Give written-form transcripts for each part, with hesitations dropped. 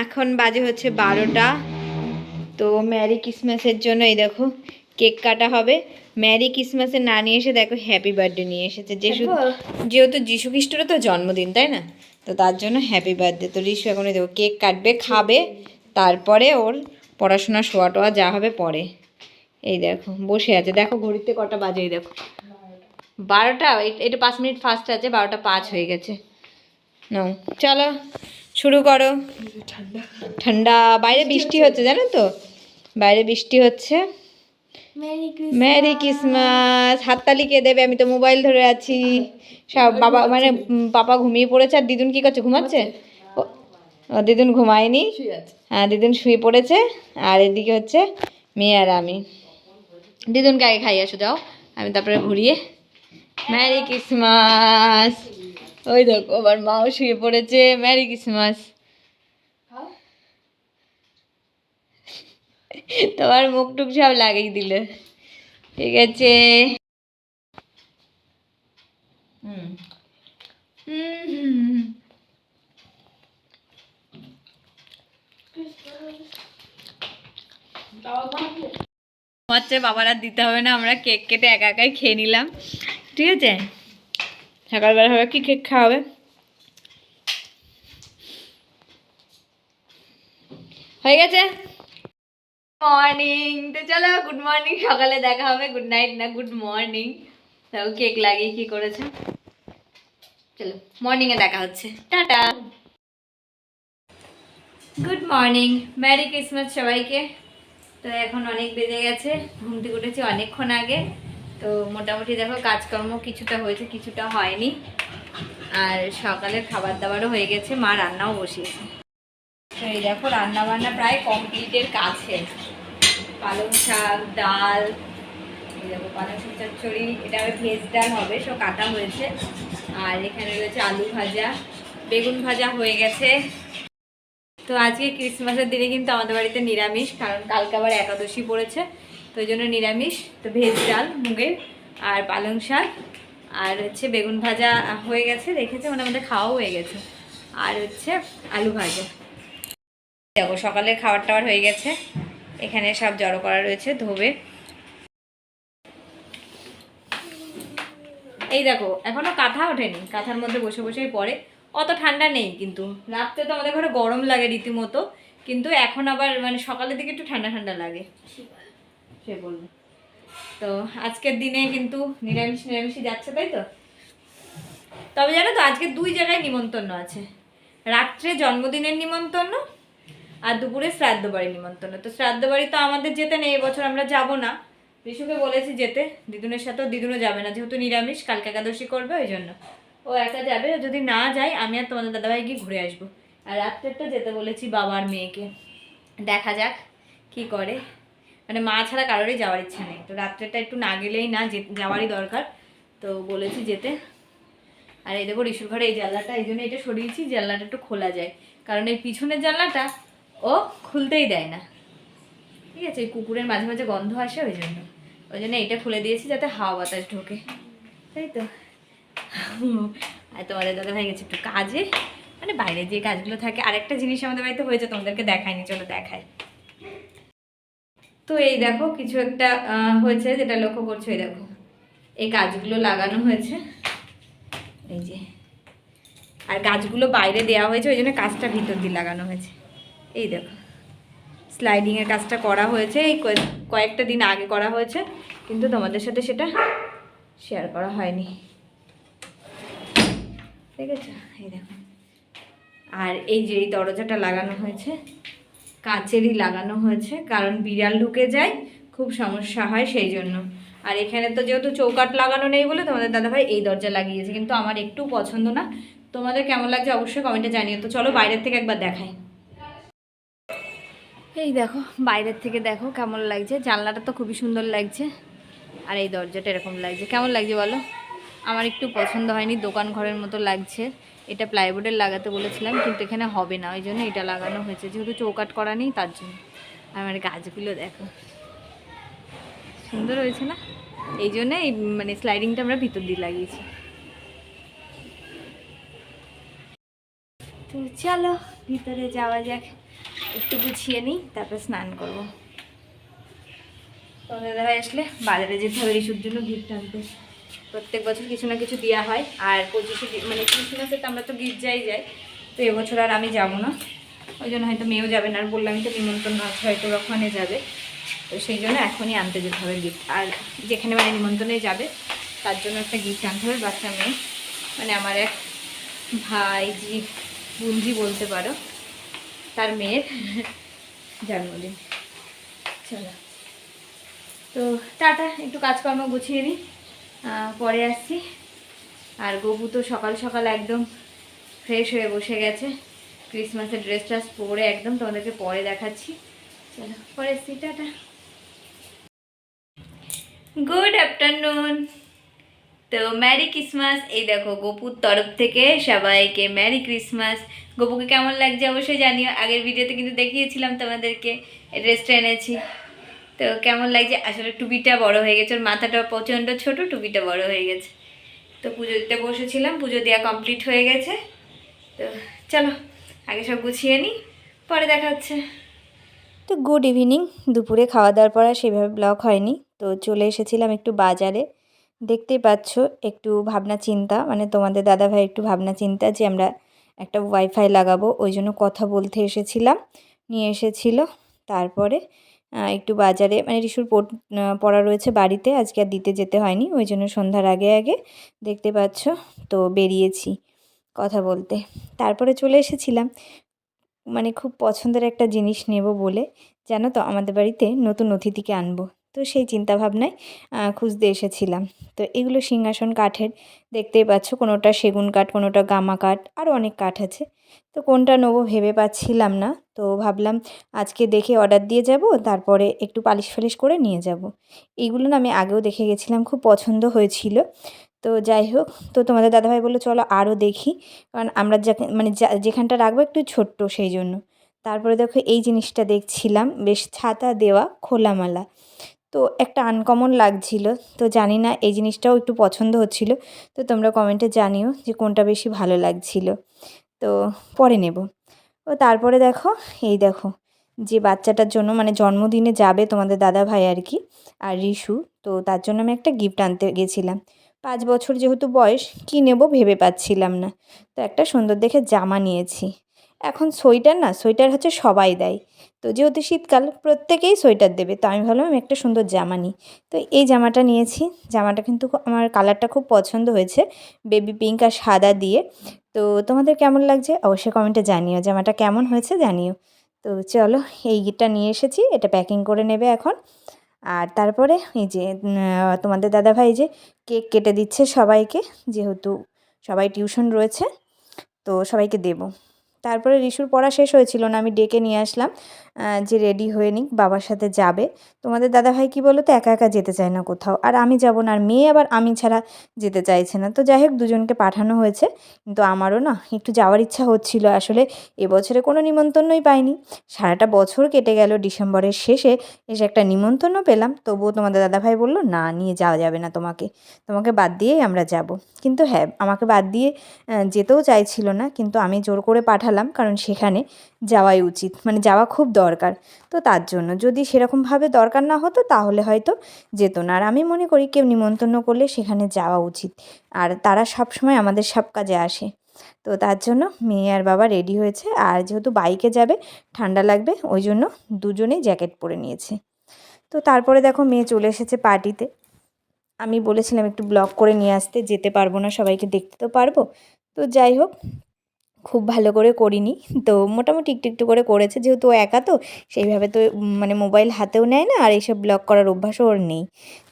এখন বাজে হচ্ছে 12টা। তো ম্যারি ক্রিসমাসের জন্য এই দেখো কেক কাটা হবে। ম্যারি ক্রিসমাসে না নিয়ে এসে দেখো হ্যাপি বার্থডে নিয়ে এসেছে। যেহেতু যীশু খ্রিস্টেরও তো জন্মদিন, তাই না? তো তার জন্য হ্যাপি বার্থডে। তো রিশু এখন দেখো কেক কাটবে, খাবে, তারপরে ওর পড়াশোনা শোয়া টোয়া যা হবে পরে। এই দেখো বসে আছে, দেখো ঘড়িতে কটা বাজে, এই দেখো 12টা। এটা 5 মিনিট ফাস্ট আছে, 12টা 5 হয়ে গেছে। নাও চলো শুরু করো। ঠান্ডা, বাইরে বৃষ্টি হচ্ছে জানো তো, বাইরে বৃষ্টি হচ্ছে। Merry Christmas. হাততালি কে দেবে? আমি তো মোবাইল ধরে আছি। সব বাবা মানে পাপা ঘুমিয়ে পড়েছে। আর দিদুন কি করছে? ঘুমাচ্ছে। দিদুন ঘুমায়নি, হ্যাঁ দিদুন শুয়ে পড়েছে। আর এদিকে হচ্ছে মেয়ে আর আমি। দিদুনকে আগে খাই আসো, যাও, আমি তারপরে ঘুরিয়ে। Merry Christmas. ওই দেখো আবার মাও শুয়ে পড়েছে। Merry Christmas. তোমার মুখ টুক সব লাগিয়ে দিল। ঠিক আছে। হচ্ছে বাবার আর দিতে হবে না, আমরা কেক কেটে একা একাই খেয়ে নিলাম। ঠিক আছে, সকালবেলা হবে কি কেক খাওয়া হবে। হয়ে গেছে। মর্নিং। তো চলো গুড মর্নিং, সকালে দেখা হবে। গুড নাইট না, গুড মর্নিং। তাও কেক লাগিয়ে কি করেছে, চলো মর্নিং এ দেখা হচ্ছে। Tata. Good morning, merry Christmas সবাইকে। তো এখন অনেক বেজে গেছে, ঘুম থেকে উঠেছি অনেকক্ষণ আগে। তো মোটামুটি দেখো কাজকর্ম কিছুটা হয়েছে, কিছুটা হয়নি। আর সকালের খাবার দাবারও হয়ে গেছে, মা রান্নাও বসিয়েছে। তো এই দেখো রান্না বান্না প্রায় কমপ্লিটের কাছে। পালং শাক, ডাল, এই দেখো পালং শাক চচ্চড়ি, এটা ভেজ ডাল হবে, সব কাটা হয়েছে। আর এখানে রয়েছে আলু ভাজা, বেগুন ভাজা হয়ে গেছে। তো আজকে ক্রিসমাসের দিনে কিন্তু আমাদের বাড়িতে নিরামিষ, কারণ কালকে আবার একাদশী পড়েছে, তো ওই জন্য নিরামিষ। তো ভেজ ডাল মুগের আর পালং শাক আর হচ্ছে বেগুন ভাজা হয়ে গেছে, রেখেছে, মানে আমাদের খাওয়াও হয়ে গেছে। আর হচ্ছে আলু ভাজা। দেখো সকালের খাবার টাবার হয়ে গেছে, এখানে সব জড়ো করা রয়েছে, ধোবে। এই দেখো এখনো কাঁথা ওঠেনি, কাঁথার মধ্যে বসে বসেই পড়ে। অত ঠান্ডা নেই, কিন্তু রাত্রে তো আমাদের ঘরে গরম লাগে রীতিমতো, কিন্তু এখন আবার মানে সকালের দিকে একটু ঠান্ডা ঠান্ডা লাগে, সে বলবে। তো আজকের দিনে কিন্তু নিরামিষই যাচ্ছে, তাই তো। তবে জানো তো আজকে 2 জায়গায় নিমন্ত্রণ আছে। রাত্রে জন্মদিনের নিমন্ত্রণ, আর দুপুরে শ্রাদ্ধ বাড়ির নিমন্ত্রণ। তো শ্রাদ্ধ বাড়ি তো আমাদের যেতে নেই, এবছর আমরা যাব না। ঋষুকে বলেছি যেতে, দিদুনের সাথেও, দিদুনও যাবে না যেহেতু নিরামিষ, কালকে একাদশী করবে, ওই জন্য ও একা যাবে। যদি না যায় আমি আর তোমাদের দাদাভাই গিয়ে ঘুরে আসবো। আর রাত্রেরটা যেতে বলেছি বাবা আর মেয়েকে, দেখা যাক কি করে। মানে মা ছাড়া কারোরই যাওয়ার ইচ্ছা নেই, তো রাত্রেটা একটু না গেলেই না, যাওয়ারই দরকার, তো বলেছি যেতে। আর এই দেখো ঋষুর ঘরে এই জানলাটা, এই জন্য এটা সরিয়েছি, জানলাটা একটু খোলা যায়, কারণ এই পিছনের জানলাটা ও খুলতেই দেয় না। ঠিক আছে, এই কুকুরের মাঝে মাঝে গন্ধ আসে, ওই জন্য এটা খুলে দিয়েছি যাতে হাওয়া বাতাস ঢোকে, তাই তো। আর তোমাদের দাদা ভাই গেছে একটু কাজে, মানে বাইরে যে কাজগুলো থাকে। আরেকটা জিনিস আমাদের বাড়িতে হয়েছে, তোমাদেরকে দেখায়নি, চলো দেখায়। তো এই দেখো কিছু একটা হয়েছে, যেটা লক্ষ্য করছো, এই দেখো এই গাছগুলো লাগানো হয়েছে, এই যে। আর গাছগুলো বাইরে দেওয়া হয়েছে, ওই জন্য কাজটা ভিতর দিয়ে লাগানো হয়েছে। এই দেখো স্লাইডিংয়ের কাজটা করা হয়েছে, এই কয়েকটা দিন আগে করা হয়েছে, কিন্তু তোমাদের সাথে সেটা শেয়ার করা হয়নি, ঠিক আছে। এই দেখো, আর এই যে এই দরজাটা লাগানো হয়েছে, কাচেরই লাগানো হয়েছে, কারণ বিড়াল ঢুকে যায়, খুব সমস্যা হয় সেই জন্য। আর এখানে তো যেহেতু চৌকাঠ লাগানো নেই বলে তোমাদের দাদাভাই এই দরজা লাগিয়েছে, কিন্তু আমার একটু পছন্দ না। তোমাদের কেমন লাগছে অবশ্যই কমেন্টে জানিও। তো চলো বাইরের থেকে একবার দেখাই। এই দেখো বাইরের থেকে দেখো কেমন লাগছে, জানলাটা তো খুবই সুন্দর লাগছে, আর এই দরজাটা এরকম লাগছে। কেমন লাগছে বলো? আমার একটু পছন্দ হয়নি, দোকান ঘরের মতো লাগছে। এটা প্লাইউডের লাগাতে বলেছিলাম, কিন্তু এখানে হবে না, ওই জন্য এটা লাগানো হয়েছে, যেহেতু চৌকাঠ করা নেই তার জন্য। আর আমার গাছগুলো দেখো সুন্দর হয়েছে না, এই জন্য এই মানে স্লাইডিংটা আমরা ভিতর দিয়ে লাগিয়েছি। তো চলো ভিতরে যাওয়া যাক। একটু গুছিয়ে নিই, তারপর স্নান করবো। তোমাদের দাদাভাই আসলে বাজারে যেতে হবে রিসুর জন্য গিফট আনতে। প্রত্যেক বছর কিছু না কিছু দেওয়া হয়, আর 25 মানে ক্রিসমাসে তো আমরা তো গির্জায় যাই, তো এবছর আর আমি যাব না, ওই জন্য হয়তো মেয়েও যাবে না। আর বললাম তো নিমন্ত্রণ আছে, হয়তো ওখানে যাবে, তো সেই জন্য এখনই আনতে যেতে হবে গিফট। আর যেখানে মানে নিমন্ত্রণে যাবে তার জন্য একটা গিফট আনতে হবে বাচ্চা মেয়ে, মানে আমার এক ভাইজি বোনজি বলতে পারো, তার মেয়ের জন্মদিন। চলো, তো টাটা, একটু কাজকর্ম গুছিয়ে নিই, পরে আসছি। আর গবু তো সকাল সকাল একদম ফ্রেশ হয়ে বসে গেছে, ক্রিসমাসের ড্রেস ট্রেস পরে একদম, তোমাদেরকে পরে দেখাচ্ছি। চলো পরে আসছি, টাটা। Good afternoon. তো ম্যারি ক্রিসমাস, এই দেখো গপুর তরফ থেকে সবাইকে ম্যারি ক্রিসমাস। গপুকে কেমন লাগছে অবশ্যই জানিও, আগের ভিডিওতে কিন্তু দেখিয়েছিলাম তোমাদেরকে ড্রেসটা এনেছি। তো কেমন লাগছে, আসলে টুপিটা বড় হয়ে গেছে, ওর মাথাটা প্রচণ্ড ছোট, টুপিটা বড় হয়ে গেছে। তো পুজো দিতে বসেছিলাম, পুজো দেওয়া কমপ্লিট হয়ে গেছে। তো চলো আগে সব গুছিয়ে নিই, পরে দেখা হচ্ছে। তো গুড ইভিনিং। দুপুরে খাওয়া দাওয়ার পর আর সেভাবে ব্লগ হয়নি, তো চলে এসেছিলাম একটু বাজারে। দেখতেই পাচ্ছ একটু ভাবনা চিন্তা, মানে তোমাদের দাদাভাই একটু ভাবনা চিন্তা যে আমরা একটা ওয়াইফাই লাগাবো, ওই জন্য কথা বলতে এসেছিলাম, নিয়ে এসেছিল। তারপরে একটু বাজারে, মানে রিসুর পড়া রয়েছে বাড়িতে, আজকে আর দিতে যেতে হয়নি, ওই জন্য সন্ধ্যার আগে আগে দেখতে পাচ্ছ তো বেরিয়েছি কথা বলতে। তারপরে চলে এসেছিলাম, মানে খুব পছন্দের একটা জিনিস নেব বলে, জানো তো আমাদের বাড়িতে নতুন অতিথিকে আনবো, তো সেই চিন্তাভাবনায় খুঁজতে এসেছিলাম। তো এগুলো সিংহাসন কাঠের, দেখতেই পাচ্ছ, কোনোটা সেগুন কাঠ, কোনোটা গামা কাঠ, আরও অনেক কাঠ আছে। তো কোনটা নেবো ভেবে পাচ্ছিলাম না, তো ভাবলাম আজকে দেখে অর্ডার দিয়ে যাব, তারপরে একটু পালিশ ফালিশ করে নিয়ে যাব। এইগুলো না আমি আগেও দেখে গেছিলাম, খুব পছন্দ হয়েছিল। তো যাই হোক, তো তোমাদের দাদাভাই বললো চলো আরও দেখি, কারণ আমরা মানে যেখানটা রাখবো একটু ছোট্ট, সেই জন্য। তারপরে দেখো এই জিনিসটা দেখছিলাম, বেশ ছাতা দেওয়া খোলামেলা, তো একটা আনকমন লাগছিল। তো জানি না, এই জিনিসটাও একটু পছন্দ হচ্ছিল, তো তোমরা কমেন্টে জানিও যে কোনটা বেশি ভালো লাগছিল। তো পরে নেব। ও তারপরে দেখো, এই দেখো যে বাচ্চাটার জন্য, মানে জন্মদিনে যাবে তোমাদের দাদাভাই আর কি, আর রিশু, তো তার জন্য আমি একটা গিফট আনতে গেছিলাম। 5 বছর যেহেতু বয়স, কী নেব ভেবে পাচ্ছিলাম না, তো একটা সুন্দর দেখে জামা নিয়েছি। এখন সোয়েটার না, সোয়েটার হচ্ছে সবাই দেয়, তো যেহেতু শীতকাল প্রত্যেকেই সোয়েটার দেবে, তো আমি ভাবলাম আমি একটা সুন্দর জামা নিই। তো এই জামাটা নিয়েছি, জামাটা কিন্তু আমার কালারটা খুব পছন্দ হয়েছে, বেবি পিঙ্ক আর সাদা দিয়ে। তো তোমাদের কেমন লাগছে অবশ্যই কমেন্টে জানিও, জামাটা কেমন হয়েছে জানিও। তো চলো এইটা নিয়ে এসেছি, এটা প্যাকিং করে নেবে এখন। আর তারপরে এই যে তোমাদের দাদাভাই যে কেক কেটে দিচ্ছে সবাইকে, যেহেতু সবাই টিউশন রয়েছে, তো সবাইকে দেবো। তারপরে রিশুর পড়া শেষ হয়েছিল না, আমি ডেকে নিয়ে আসলাম যে রেডি হয়ে নিক, বাবার সাথে যাবে। তোমাদের দাদাভাই কী বলো তো, একা একা যেতে চায় না কোথাও, আর আমি যাব না, আর মেয়ে আবার আমি ছাড়া যেতে চাইছে না। তো যাই হোক, দুজনকে পাঠানো হয়েছে, কিন্তু আমারও না একটু যাওয়ার ইচ্ছা হচ্ছিল। আসলে এবছরে কোনো নিমন্ত্রণই পাইনি, সারাটা বছর কেটে গেল, ডিসেম্বরের শেষে এসে একটা নিমন্ত্রণ পেলাম, তবুও তোমাদের দাদাভাই বললো না, নিয়ে যাওয়া যাবে না, তোমাকে তোমাকে বাদ দিয়েই আমরা যাব। কিন্তু হ্যাঁ, আমাকে বাদ দিয়ে যেতেও চাইছিল না, কিন্তু আমি জোর করে পাঠালাম, কারণ সেখানে যাওয়াই উচিত, মানে যাওয়া খুব দরকার। তো তার জন্য, যদি সেরকমভাবে দরকার না হতো তাহলে হয়তো যেত না। আর আমি মনে করি কেউ নিমন্ত্রণ করলে সেখানে যাওয়া উচিত, আর তারা সব সময় আমাদের সব কাজে আসে। তো তার জন্য মেয়ে আর বাবা রেডি হয়েছে, আর যেহেতু বাইকে যাবে ঠান্ডা লাগবে, ওই জন্য দুজনেই জ্যাকেট পরে নিয়েছে। তো তারপরে দেখো মেয়ে চলে এসেছে পার্টিতে। আমি বলেছিলাম একটু ব্লগ করে নিয়ে আসতে, যেতে পারবো না, সবাইকে দেখতে তো পারবো। তো যাই হোক, খুব ভালো করে করিনি, তো মোটামুটি একটু একটু করে করেছে, যেহেতু ও একা, তো সেইভাবে তো মানে মোবাইল হাতেও নেয় না, আর এইসব ব্লগ করার অভ্যাসও ওর নেই।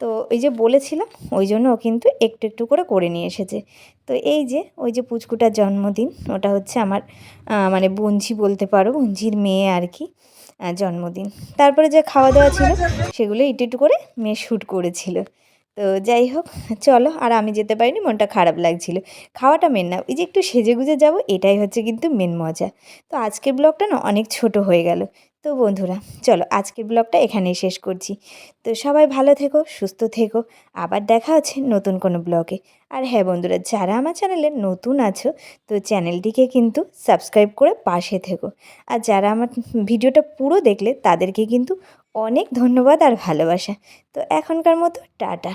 তো ওই যে বলেছিলাম, ওই জন্য ও কিন্তু একটু একটু করে নিয়ে এসেছে। তো এই যে ওই যে পুচকুটার জন্মদিন, ওটা হচ্ছে আমার মানে বোনঝি বলতে পারো, বোনঝির মেয়ে আর কি, জন্মদিন। তারপরে যে খাওয়া দাওয়া ছিল সেগুলো একটু একটু করে মেয়ে শ্যুট করেছিল। তো যাই হোক, চলো, আর আমি যেতে পারিনি, মনটা খারাপ লাগছিল। খাওয়াটা মেন না, এই যে একটু সেজেগুজে যাবো, এটাই হচ্ছে কিন্তু মেন মজা। তো আজকের ব্লগটা না অনেক ছোট হয়ে গেল, তো তো বন্ধুরা চলো আজকের ব্লগটা এখানেই শেষ করছি। তো সবাই ভালো থেকো, সুস্থ থেকো, আবার দেখা হচ্ছে নতুন কোনো ব্লগে। আর হ্যাঁ বন্ধুরা, যারা আমার চ্যানেলে নতুন আছো তো চ্যানেলটিকে কিন্তু সাবস্ক্রাইব করে পাশে থেকো। আর যারা আমার ভিডিওটা পুরো দেখলে তাদেরকে কিন্তু অনেক ধন্যবাদ আর ভালোবাসা। তো এখনকার মতো টাটা।